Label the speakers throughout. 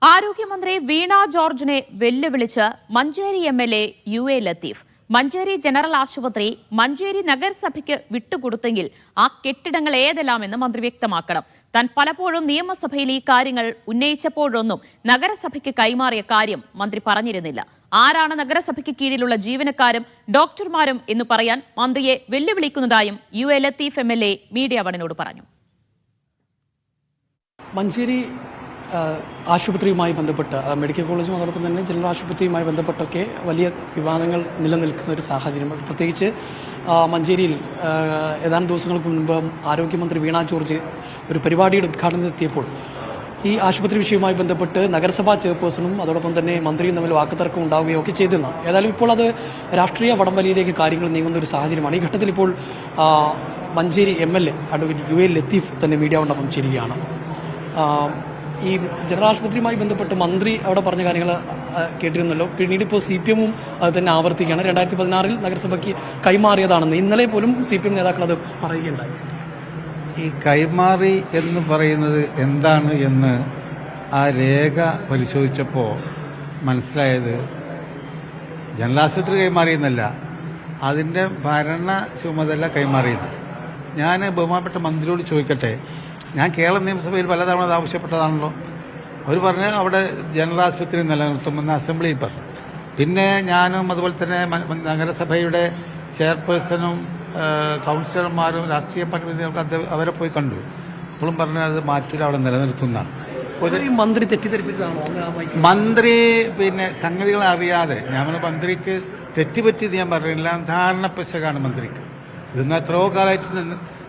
Speaker 1: ആരോഗ്യമന്ത്രി വീണ ജോർജിനെ വെല്ലുവിളിച്ച് മഞ്ചേരി എംഎൽഎ യു.എ. ലത്തീഫ്. മഞ്ചേരി ജനറൽ ആശുപത്രി മഞ്ചേരി നഗരസഭയ്ക്ക് വിട്ടുകൊടുത്തെങ്കിൽ ആ കെട്ടിടങ്ങൾ ഏതെല്ലാമെന്ന് മന്ത്രി വ്യക്തമാക്കണം. താൻ പലപ്പോഴും നിയമസഭയിൽ ഈ കാര്യങ്ങൾ ഉന്നയിച്ചപ്പോഴൊന്നും നഗരസഭയ്ക്ക് കൈമാറിയ കാര്യം മന്ത്രി പറഞ്ഞിരുന്നില്ല. ആരാണ് നഗരസഭയ്ക്ക് കീഴിലുള്ള ജീവനക്കാരും ഡോക്ടർമാരും എന്ന് പറയാൻ മന്ത്രിയെ വെല്ലുവിളിക്കുന്നതായും യു.എ. ലത്തീഫ് എംഎൽഎ മീഡിയ വണിനോട് പറഞ്ഞു.
Speaker 2: മഞ്ചേരി ആശുപത്രിയുമായി ബന്ധപ്പെട്ട് മെഡിക്കൽ കോളേജും അതോടൊപ്പം തന്നെ ജനറൽ ആശുപത്രിയുമായി ബന്ധപ്പെട്ടൊക്കെ വലിയ വിവാദങ്ങൾ നിലനിൽക്കുന്ന ഒരു സാഹചര്യം. പ്രത്യേകിച്ച് മഞ്ചേരിയിൽ ഏതാനും ദിവസങ്ങൾക്ക് മുൻപ് ആരോഗ്യമന്ത്രി വീണ ജോർജ് ഒരു പരിപാടിയുടെ ഉദ്ഘാടനത്തിനെത്തിയപ്പോൾ ഈ ആശുപത്രി വിഷയവുമായി ബന്ധപ്പെട്ട് നഗരസഭാ ചെയർപേഴ്സണും അതോടൊപ്പം തന്നെ മന്ത്രിയും തമ്മിൽ വാക്കുതർക്കം ഉണ്ടാവുകയൊക്കെ ചെയ്തിരുന്നു. ഏതായാലും ഇപ്പോൾ അത് രാഷ്ട്രീയ വടംവലിയിലേക്ക് കാര്യങ്ങൾ നീങ്ങുന്ന ഒരു സാഹചര്യമാണ്. ഈ ഘട്ടത്തിൽ ഇപ്പോൾ മഞ്ചേരി എംഎൽഎ അഡ്വക്കേറ്റ് യു.എ. ലത്തീഫ് തന്നെ മീഡിയ വണ്ടപ്പം ചേരുകയാണ്. ഈ ജനറൽ ആശുപത്രിയുമായി ബന്ധപ്പെട്ട് മന്ത്രി അവിടെ പറഞ്ഞ കാര്യങ്ങൾ കേട്ടിരുന്നല്ലോ. പിന്നീട് ഇപ്പോൾ CPM അത് തന്നെ ആവർത്തിക്കുകയാണ്. 2016 നഗരസഭയ്ക്ക് കൈമാറിയതാണെന്ന് ഇന്നലെ പോലും CPM നേതാക്കൾ അത് പറയുകയുണ്ടായി.
Speaker 3: ഈ കൈമാറി എന്ന് പറയുന്നത് എന്താണ് എന്ന് ആ രേഖ പരിശോധിച്ചപ്പോൾ മനസ്സിലായത് ജനറൽ ആശുപത്രി കൈമാറിയെന്നല്ല, അതിൻ്റെ ഭരണ ചുമതല കൈമാറിയെന്ന്. ഞാൻ ബഹുമാനപ്പെട്ട മന്ത്രിയോട് ചോദിക്കട്ടെ, ഞാൻ കേരള നിയമസഭയിൽ പലതവണ അത് ആവശ്യപ്പെട്ടതാണല്ലോ. അവർ പറഞ്ഞ് അവിടെ ജനറൽ ആശുപത്രി നിലനിർത്തുമെന്ന് അസംബ്ലിയിൽ പറഞ്ഞു. പിന്നെ ഞാനും അതുപോലെ തന്നെ നഗരസഭയുടെ ചെയർപേഴ്സണും കൗൺസിലർമാരും രാഷ്ട്രീയ പ്രതിനിധികൾക്ക് അവരെ പോയി കണ്ടു. അപ്പോഴും പറഞ്ഞാൽ അത് മാറ്റില്ല, അവിടെ നിലനിർത്തുന്നതാണ്.
Speaker 2: മന്ത്രി തെറ്റിദ്ധരിപ്പിച്ചതാണോ?
Speaker 3: മന്ത്രി പിന്നെ സംഗതികൾ അറിയാതെ, ഞാൻ മന്ത്രിക്ക് തെറ്റുപറ്റിയത് ഞാൻ പറഞ്ഞില്ല, ധാരണ പിശകാണ് മന്ത്രിക്ക്. ഇതൊന്നും എത്രയോ കാലമായിട്ട്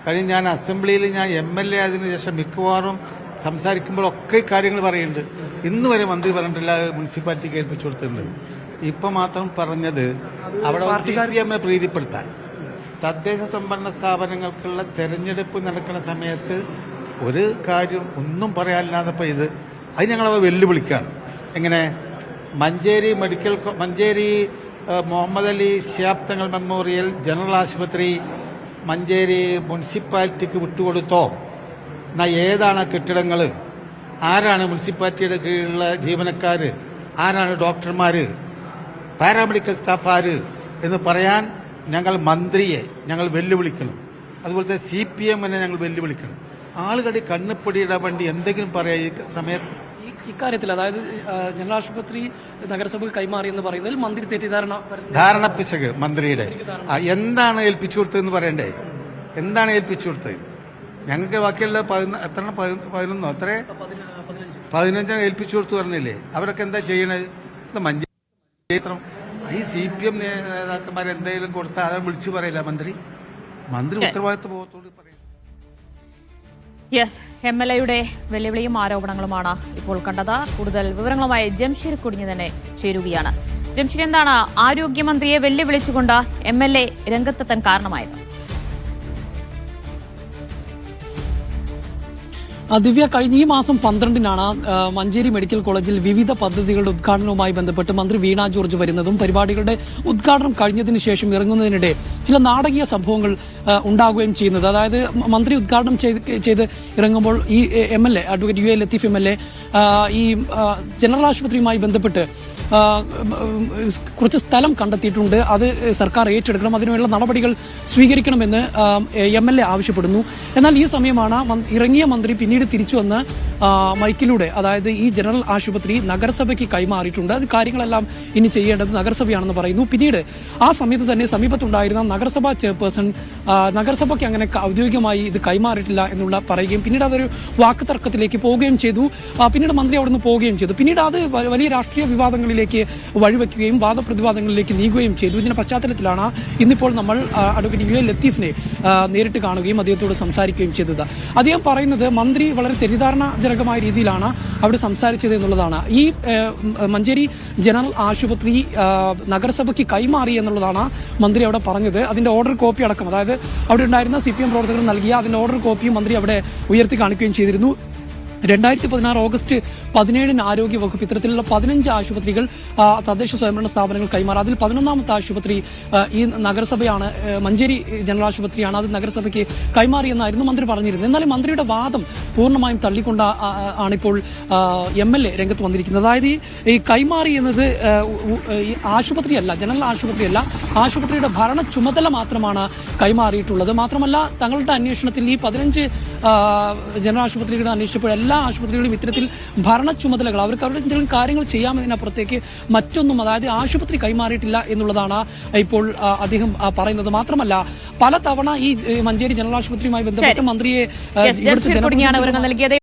Speaker 3: കഴിഞ്ഞ് ഞാൻ അസംബ്ലിയിൽ ഞാൻ MLA ആയതിനു ശേഷം മിക്കവാറും സംസാരിക്കുമ്പോഴൊക്കെ കാര്യങ്ങൾ പറയുന്നുണ്ട്. ഇന്ന് വരെ മന്ത്രി പറഞ്ഞിട്ടില്ല മുനിസിപ്പാലിറ്റിക്ക് ഏൽപ്പിച്ചു കൊടുത്തിട്ടുണ്ട്. ഇപ്പം മാത്രം പറഞ്ഞത് അവിടെ CPM പ്രീതിപ്പെടുത്താൻ, തദ്ദേശ സ്വയംഭരണ സ്ഥാപനങ്ങൾക്കുള്ള തെരഞ്ഞെടുപ്പ് നടക്കുന്ന സമയത്ത് ഒരു കാര്യം ഒന്നും പറയാനില്ലാതപ്പോൾ അത് ഞങ്ങളവ വെല്ലുവിളിക്കുകയാണ്. എങ്ങനെ മഞ്ചേരി മഞ്ചേരി മുഹമ്മദ് അലി ശിഹാബ് തങ്ങൾ മെമ്മോറിയൽ ജനറൽ ആശുപത്രി മഞ്ചേരി മുനിസിപ്പാലിറ്റിക്ക് വിട്ടുകൊടുത്തോ? എന്നാൽ ഏതാണ് കെട്ടിടങ്ങൾ? ആരാണ് മുനിസിപ്പാലിറ്റിയുടെ കീഴിലുള്ള ജീവനക്കാർ? ആരാണ് ഡോക്ടർമാർ? പാരാമെഡിക്കൽ സ്റ്റാഫ് ആര് എന്ന് പറയാൻ മന്ത്രിയെ ഞങ്ങൾ വെല്ലുവിളിക്കണം. അതുപോലത്തെ CPM ഞങ്ങൾ വെല്ലുവിളിക്കണം. ആളുകളുടെ കണ്ണുപ്പൊടിയിടാൻ വേണ്ടി എന്തെങ്കിലും പറയാം ഈ സമയത്ത്.
Speaker 2: ഇക്കാര്യത്തിൽ അതായത് ജനറൽ ആശുപത്രി നഗരസഭയ്ക്ക് കൈമാറി എന്ന് പറയുന്നതിൽ മന്ത്രി
Speaker 3: ധാരണ പിശക് മന്ത്രിയുടെ. എന്താണ് ഏൽപ്പിച്ചു കൊടുത്തതെന്ന് പറയണ്ടേ? എന്താണ് ഏൽപ്പിച്ചു കൊടുത്തത്? ഞങ്ങൾക്ക് ബാക്കിയുള്ള 11 അത്ര 15 ഏൽപ്പിച്ചു കൊടുത്തു പറഞ്ഞില്ലേ? അവരൊക്കെ എന്താ ചെയ്യണത്? മഞ്ചേരി ഈ CPM നേതാക്കന്മാരെന്തെങ്കിലും കൊടുത്താൽ അതാണ് വിളിച്ചു പറയില്ല മന്ത്രി ഉത്തരവാദിത്വ ബോധത്തോട് പറയും.
Speaker 1: യെസ്, MLAയുടെ വെല്ലുവിളിയും ആരോപണങ്ങളുമാണ് ഇപ്പോൾ കണ്ടത്. കൂടുതൽ വിവരങ്ങളുമായി ജംഷീർ കുടിഞ്ഞു തന്നെ ചേരുകയാണ്. ജംഷീർ, എന്താണ് ആരോഗ്യമന്ത്രിയെ വെല്ലുവിളിച്ചുകൊണ്ട് MLA രംഗത്തെത്താൻ കാരണമായത്?
Speaker 2: ദിവ്യ, കഴിഞ്ഞ ഈ മാസം 12-നാണ് മഞ്ചേരി മെഡിക്കൽ കോളേജിൽ വിവിധ പദ്ധതികളുടെ ഉദ്ഘാടനവുമായി ബന്ധപ്പെട്ട് മന്ത്രി വീണ ജോർജ് വരുന്നതും പരിപാടികളുടെ ഉദ്ഘാടനം കഴിഞ്ഞതിന് ശേഷം ഇറങ്ങുന്നതിനിടെ ചില നാടകീയ സംഭവങ്ങൾ ഉണ്ടാകുകയും ചെയ്യുന്നത്. അതായത് മന്ത്രി ഉദ്ഘാടനം ചെയ്ത് ഇറങ്ങുമ്പോൾ ഈ MLA അഡ്വക്കേറ്റ് യു.എ. ലത്തീഫ് MLA ഈ ജനറൽ ആശുപത്രിയുമായി ബന്ധപ്പെട്ട് കുറച്ച് സ്ഥലം കണ്ടെത്തിയിട്ടുണ്ട്, അത് സർക്കാർ ഏറ്റെടുക്കണം, അതിനുള്ള നടപടികൾ സ്വീകരിക്കണമെന്ന് MLA ആവശ്യപ്പെടുന്നു. എന്നാൽ ഈ സമയമാണ് ഇറങ്ങിയ മന്ത്രി പിന്നീട് തിരിച്ചു വന്ന് മൈക്കിലൂടെ, അതായത് ഈ ജനറൽ ആശുപത്രി നഗരസഭയ്ക്ക് കൈമാറിയിട്ടുണ്ട്, അത് കാര്യങ്ങളെല്ലാം ഇനി ചെയ്യേണ്ടത് നഗരസഭയാണെന്ന് പറയുന്നു. പിന്നീട് ആ സമയത്ത് തന്നെ സമീപത്തുണ്ടായിരുന്ന നഗരസഭാ ചെയർപേഴ്സൺ നഗരസഭയ്ക്ക് അങ്ങനെ ഔദ്യോഗികമായി ഇത് കൈമാറിയിട്ടില്ല എന്നുള്ള പറയുകയും പിന്നീട് അതൊരു വാക്കുതർക്കത്തിലേക്ക് പോവുകയും ചെയ്തു. പിന്നീട് മന്ത്രി അവിടുന്ന് പോവുകയും ചെയ്തു. പിന്നീട് അത് വലിയ രാഷ്ട്രീയ വിവാദങ്ങളിലേക്ക് വഴിവെക്കുകയും വാദപ്രതിവാദങ്ങളിലേക്ക് നീങ്ങുകയും ചെയ്തു. ഇതിന്റെ പശ്ചാത്തലത്തിലാണ് ഇന്നിപ്പോൾ നമ്മൾ അഡ്വക്കേറ്റ് യു.എ. ലത്തീഫിനെ നേരിട്ട് കാണുകയും അദ്ദേഹത്തോട് സംസാരിക്കുകയും ചെയ്തത്. അദ്ദേഹം പറയുന്നത് മന്ത്രി വളരെ തെറ്റിദ്ധാരണജനകമായ രീതിയിലാണ് അവിടെ സംസാരിച്ചത് എന്നുള്ളതാണ്. ഈ മഞ്ചേരി ജനറൽ ആശുപത്രി നഗരസഭയ്ക്ക് കൈമാറി എന്നുള്ളതാണ് മന്ത്രി അവിടെ പറഞ്ഞത്. അതിന്റെ ഓർഡർ കോപ്പി അടക്കം, അതായത് അവിടെ ഉണ്ടായിരുന്ന CPM പ്രവർത്തകർ നൽകിയ അതിന്റെ ഓർഡർ കോപ്പിയും മന്ത്രി അവിടെ ഉയർത്തി കാണിക്കുകയും ചെയ്തിരുന്നു. 2016 ഓഗസ്റ്റ് 17 ആരോഗ്യ വകുപ്പ് ഇത്തരത്തിലുള്ള 15 ആശുപത്രികൾ തദ്ദേശ സ്വയംഭരണ സ്ഥാപനങ്ങൾ കൈമാറി. അതിൽ 11ാമത്തെ ആശുപത്രി ഈ നഗരസഭയാണ്, മഞ്ചേരി ജനറൽ ആശുപത്രിയാണ്. അത് നഗരസഭയ്ക്ക് കൈമാറിയെന്നായിരുന്നു മന്ത്രി പറഞ്ഞിരുന്നത്. എന്നാൽ മന്ത്രിയുടെ വാദം പൂർണ്ണമായും തള്ളിക്കൊണ്ട് ആണിപ്പോൾ MLA രംഗത്ത് വന്നിരിക്കുന്നത്. അതായത് ഈ കൈമാറി എന്നത് ആശുപത്രിയല്ല, ജനറൽ ആശുപത്രിയല്ല, ആശുപത്രിയുടെ ഭരണ ചുമതല മാത്രമാണ് കൈമാറിയിട്ടുള്ളത്. മാത്രമല്ല തങ്ങളുടെ അന്വേഷണത്തിൽ ഈ 15 ജനറൽ ആശുപത്രികളുടെ അന്വേഷിച്ചപ്പോൾ എല്ലാ ആശുപത്രികളും ഇത്തരത്തിൽ ഭരണ ചുമതലകൾ അവർക്ക് അവരുടെ എന്തെങ്കിലും കാര്യങ്ങൾ ചെയ്യാമെന്നതിനപ്പുറത്തേക്ക് മറ്റൊന്നും, അതായത് ആശുപത്രി കൈമാറിയിട്ടില്ല എന്നുള്ളതാണ് ഇപ്പോൾ അദ്ദേഹം പറയുന്നത്. മാത്രമല്ല പല തവണ ഈ മഞ്ചേരി ജനറൽ ആശുപത്രിയുമായി ബന്ധപ്പെട്ട് മന്ത്രിയെ
Speaker 1: വിവരങ്ങൾ നൽകിയത്.